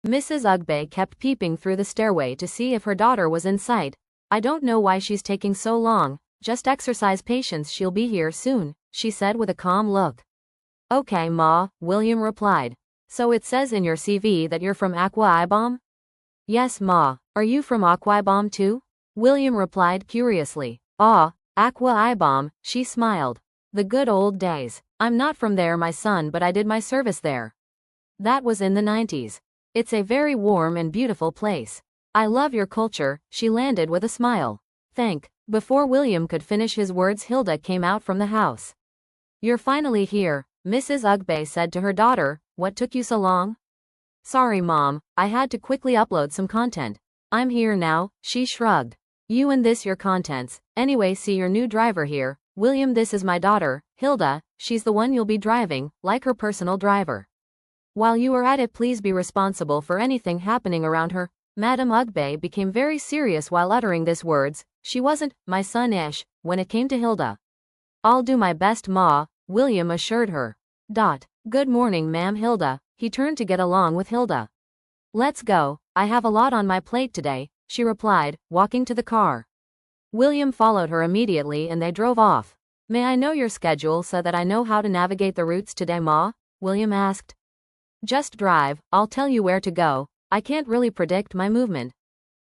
Mrs. Ugbe kept peeping through the stairway to see if her daughter was in sight. I don't know why she's taking so long, just exercise patience, she'll be here soon, she said with a calm look. Okay, Ma, William replied. So it says in your CV that you're from Akwa Ibom? Yes, Ma. Are you from Akwa Ibom too? William replied curiously. Ah, Akwa Ibom, she smiled. The good old days. I'm not from there, my son, but I did my service there. That was in the 90s. It's a very warm and beautiful place. I love your culture, she landed with a smile. Before William could finish his words, Hilda came out from the house. You're finally here, Mrs. Ugbe said to her daughter. What took you so long? Sorry, Mom, I had to quickly upload some content. I'm here now, she shrugged. You and this your contents. Anyway, see your new driver here. William, this is my daughter, Hilda, she's the one you'll be driving, like her personal driver. While you are at it, please be responsible for anything happening around her. Madam Ugbe became very serious while uttering these words. She wasn't, my son-ish, when it came to Hilda. I'll do my best, Ma, William assured her. Good morning, ma'am Hilda. He turned to get along with Hilda. Let's go, I have a lot on my plate today, she replied, walking to the car. William followed her immediately and they drove off. May I know your schedule so that I know how to navigate the routes today, Ma? William asked. Just drive, I'll tell you where to go. I can't really predict my movement.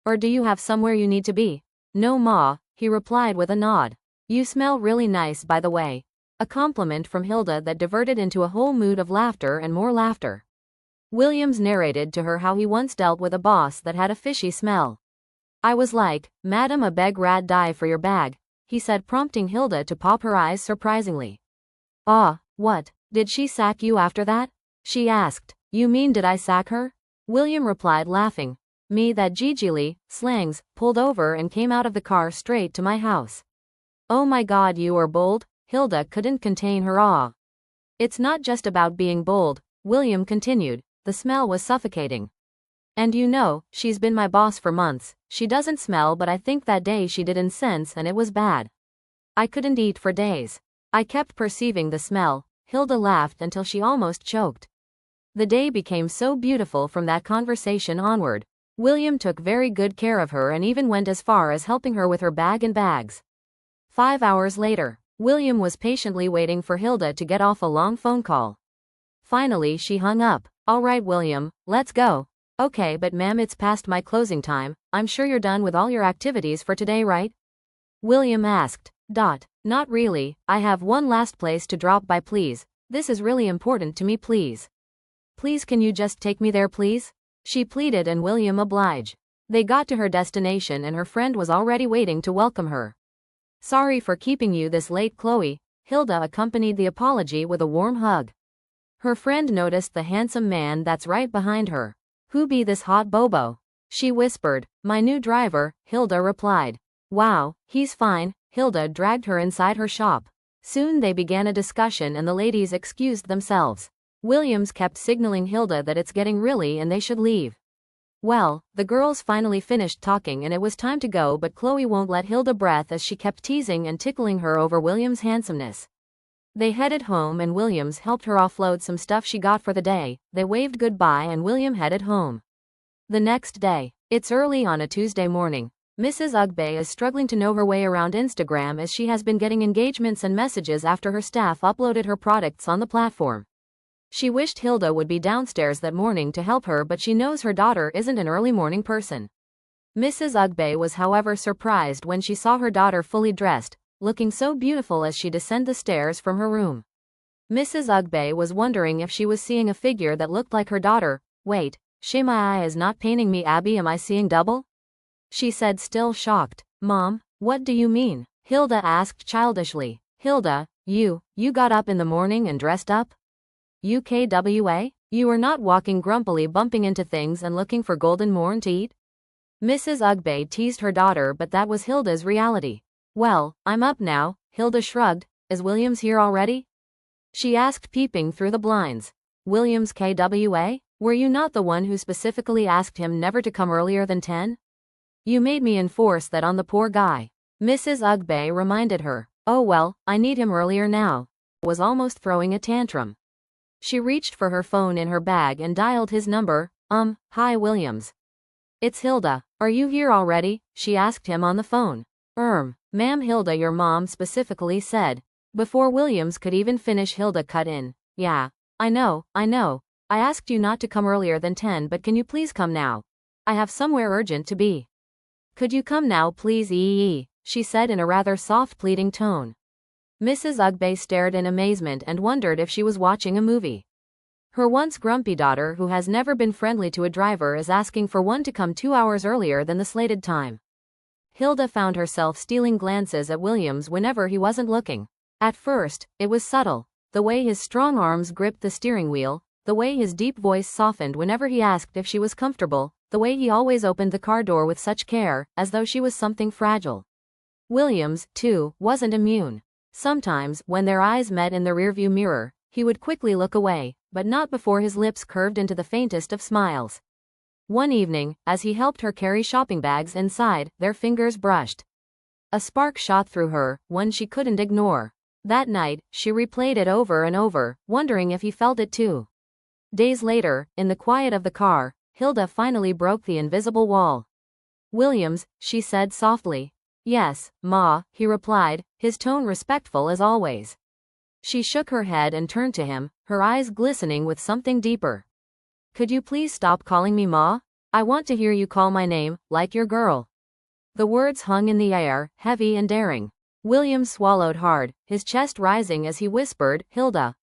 Or do you have somewhere you need to be? No, Ma, he replied with a nod. You smell really nice, by the way. A compliment from Hilda that diverted into a whole mood of laughter and more laughter. Williams narrated to her how he once dealt with a boss that had a fishy smell. I was like, Madam, a beg rad die for your bag, he said, prompting Hilda to pop her eyes surprisingly. Ah, what, did she sack you after that? She asked. You mean did I sack her? William replied, laughing. Me that Gigili, slangs, pulled over and came out of the car straight to my house. Oh my God, you are bold? Hilda couldn't contain her awe. It's not just about being bold, William continued. The smell was suffocating. And you know, she's been my boss for months. She doesn't smell, but I think that day she did incense and it was bad. I couldn't eat for days. I kept perceiving the smell. Hilda laughed until she almost choked. The day became so beautiful from that conversation onward. William took very good care of her and even went as far as helping her with her bag and bags. 5 hours later, William was patiently waiting for Hilda to get off a long phone call. Finally, she hung up. All right, William, let's go. Okay, but ma'am, it's past my closing time. I'm sure you're done with all your activities for today, right? William asked. Not really. I have one last place to drop by, please. This is really important to me, please. Please, can you just take me there, please? She pleaded, and William obliged. They got to her destination and her friend was already waiting to welcome her. Sorry for keeping you this late, Chloe. Hilda accompanied the apology with a warm hug. Her friend noticed the handsome man that's right behind her. Who be this hot bobo? She whispered. My new driver, Hilda replied. Wow, he's fine. Hilda dragged her inside her shop. Soon they began a discussion and the ladies excused themselves. Williams kept signaling Hilda that it's getting really and they should leave. Well, the girls finally finished talking and it was time to go, but Chloe won't let Hilda breath as she kept teasing and tickling her over Williams' handsomeness. They headed home and Williams helped her offload some stuff she got for the day. They waved goodbye and William headed home. The next day. It's early on a Tuesday morning. Mrs. Ugbe is struggling to know her way around Instagram as she has been getting engagements and messages after her staff uploaded her products on the platform. She wished Hilda would be downstairs that morning to help her, but she knows her daughter isn't an early morning person. Mrs. Ugbe was, however, surprised when she saw her daughter fully dressed, looking so beautiful as she descended the stairs from her room. Mrs. Ugbe was wondering if she was seeing a figure that looked like her daughter. Wait, my eye is not painting me, Abby, am I seeing double? She said, still shocked. Mom, what do you mean? Hilda asked childishly. Hilda, you got up in the morning and dressed up? UKWA? You were not walking grumpily, bumping into things and looking for golden morn to eat? Mrs. Ugbe teased her daughter, but that was Hilda's reality. Well, I'm up now, Hilda shrugged. Is Williams here already? She asked, peeping through the blinds. Williams KWA? Were you not the one who specifically asked him never to come earlier than 10? You made me enforce that on the poor guy. Mrs. Ugbe reminded her. Oh well, I need him earlier now. Was almost throwing a tantrum. She reached for her phone in her bag and dialed his number. Hi Williams. It's Hilda. Are you here already? She asked him on the phone. Ma'am Hilda, your mom specifically said. Before Williams could even finish, Hilda cut in. Yeah. I know. I asked you not to come earlier than 10, but can you please come now? I have somewhere urgent to be. Could you come now please? She said in a rather soft, pleading tone. Mrs. Ugbe stared in amazement and wondered if she was watching a movie. Her once grumpy daughter, who has never been friendly to a driver, is asking for one to come 2 hours earlier than the slated time. Hilda found herself stealing glances at Williams whenever he wasn't looking. At first, it was subtle. The way his strong arms gripped the steering wheel, the way his deep voice softened whenever he asked if she was comfortable, the way he always opened the car door with such care, as though she was something fragile. Williams, too, wasn't immune. Sometimes, when their eyes met in the rearview mirror, he would quickly look away, but not before his lips curved into the faintest of smiles. One evening, as he helped her carry shopping bags inside, their fingers brushed. A spark shot through her, one she couldn't ignore. That night, she replayed it over and over, wondering if he felt it too. Days later, in the quiet of the car, Hilda finally broke the invisible wall. Williams, she said softly. Yes, Ma, he replied, his tone respectful as always. She shook her head and turned to him, her eyes glistening with something deeper. Could you please stop calling me Ma? I want to hear you call my name, like your girl. The words hung in the air, heavy and daring. Williams swallowed hard, his chest rising as he whispered, Hilda.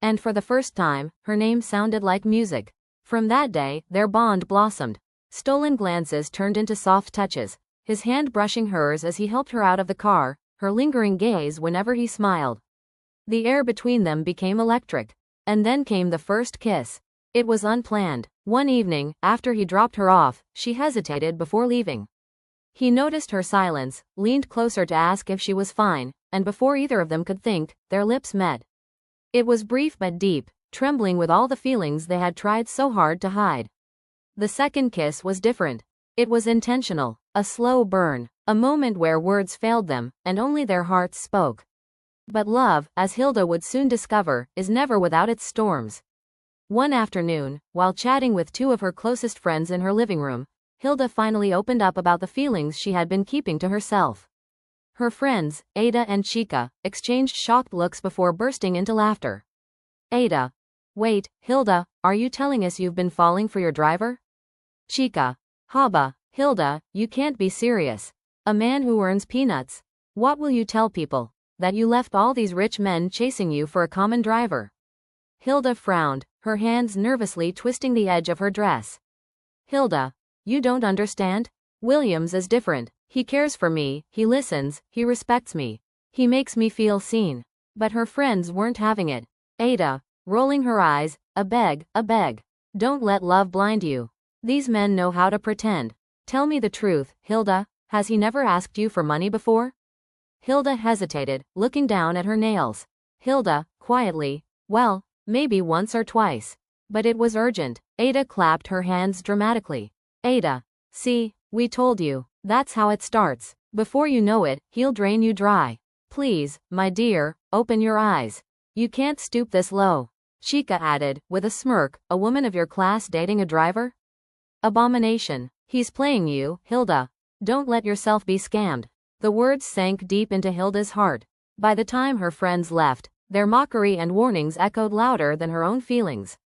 And for the first time, her name sounded like music. From that day, their bond blossomed. Stolen glances turned into soft touches, his hand brushing hers as he helped her out of the car, her lingering gaze whenever he smiled. The air between them became electric. And then came the first kiss. It was unplanned. One evening, after he dropped her off, she hesitated before leaving. He noticed her silence, leaned closer to ask if she was fine, and before either of them could think, their lips met. It was brief but deep, trembling with all the feelings they had tried so hard to hide. The second kiss was different. It was intentional, a slow burn, a moment where words failed them, and only their hearts spoke. But love, as Hilda would soon discover, is never without its storms. One afternoon, while chatting with two of her closest friends in her living room, Hilda finally opened up about the feelings she had been keeping to herself. Her friends, Ada and Chica, exchanged shocked looks before bursting into laughter. Ada. Wait, Hilda, are you telling us you've been falling for your driver? Chica. Haba, Hilda, you can't be serious. A man who earns peanuts. What will you tell people? That you left all these rich men chasing you for a common driver? Hilda frowned, her hands nervously twisting the edge of her dress. Hilda. You don't understand? Williams is different. He cares for me, he listens, he respects me. He makes me feel seen. But her friends weren't having it. Ada, rolling her eyes, a beg. Don't let love blind you. These men know how to pretend. Tell me the truth, Hilda, has he never asked you for money before? Hilda hesitated, looking down at her nails. Hilda, quietly, well, maybe once or twice. But it was urgent. Ada clapped her hands dramatically. Ada. See, we told you. That's how it starts. Before you know it, he'll drain you dry. Please, my dear, open your eyes. You can't stoop this low. Chica added, with a smirk, a woman of your class dating a driver? Abomination. He's playing you, Hilda. Don't let yourself be scammed. The words sank deep into Hilda's heart. By the time her friends left, their mockery and warnings echoed louder than her own feelings.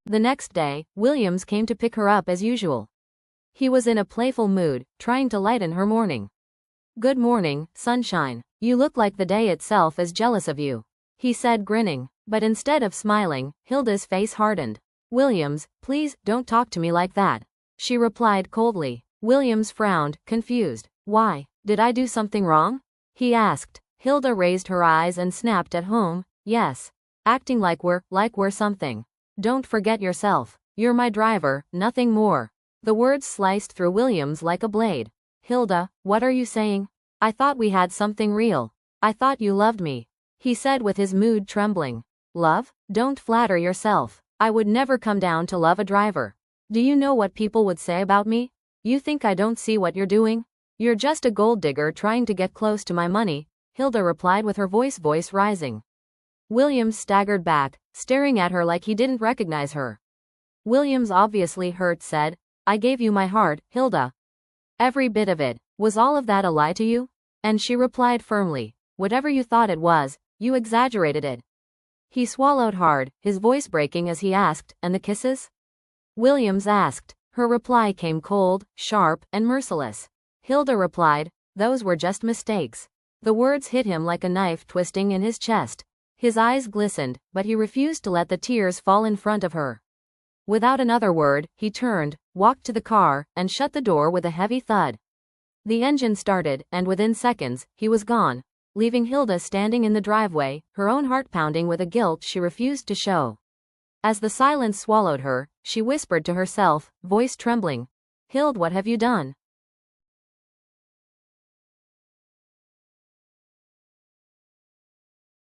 The next day, Williams came to pick her up as usual. He was in a playful mood, trying to lighten her morning. Good morning, sunshine. You look like the day itself is jealous of you, he said, grinning. But instead of smiling, Hilda's face hardened. Williams, please, don't talk to me like that, she replied coldly. Williams frowned, confused. Why? Did I do something wrong? He asked. Hilda raised her eyes and snapped at home. Yes. Acting like we're something. Don't forget yourself. You're my driver, nothing more. The words sliced through Williams like a blade. Hilda, what are you saying? I thought we had something real. I thought you loved me, he said with his mood trembling. Love? Don't flatter yourself. I would never come down to love a driver. Do you know what people would say about me? You think I don't see what you're doing? You're just a gold digger trying to get close to my money, Hilda replied with her voice rising. Williams staggered back, staring at her like he didn't recognize her. Williams, obviously hurt, said, I gave you my heart, Hilda. Every bit of it. Was all of that a lie to you? And she replied firmly, whatever you thought it was, you exaggerated it. He swallowed hard, his voice breaking as he asked, and the kisses? Williams asked. Her reply came cold, sharp, and merciless. Hilda replied, those were just mistakes. The words hit him like a knife twisting in his chest. His eyes glistened, but he refused to let the tears fall in front of her. Without another word, he turned, walked to the car, and shut the door with a heavy thud. The engine started, and within seconds, he was gone, leaving Hilda standing in the driveway, her own heart pounding with a guilt she refused to show. As the silence swallowed her, she whispered to herself, voice trembling, Hild, what have you done?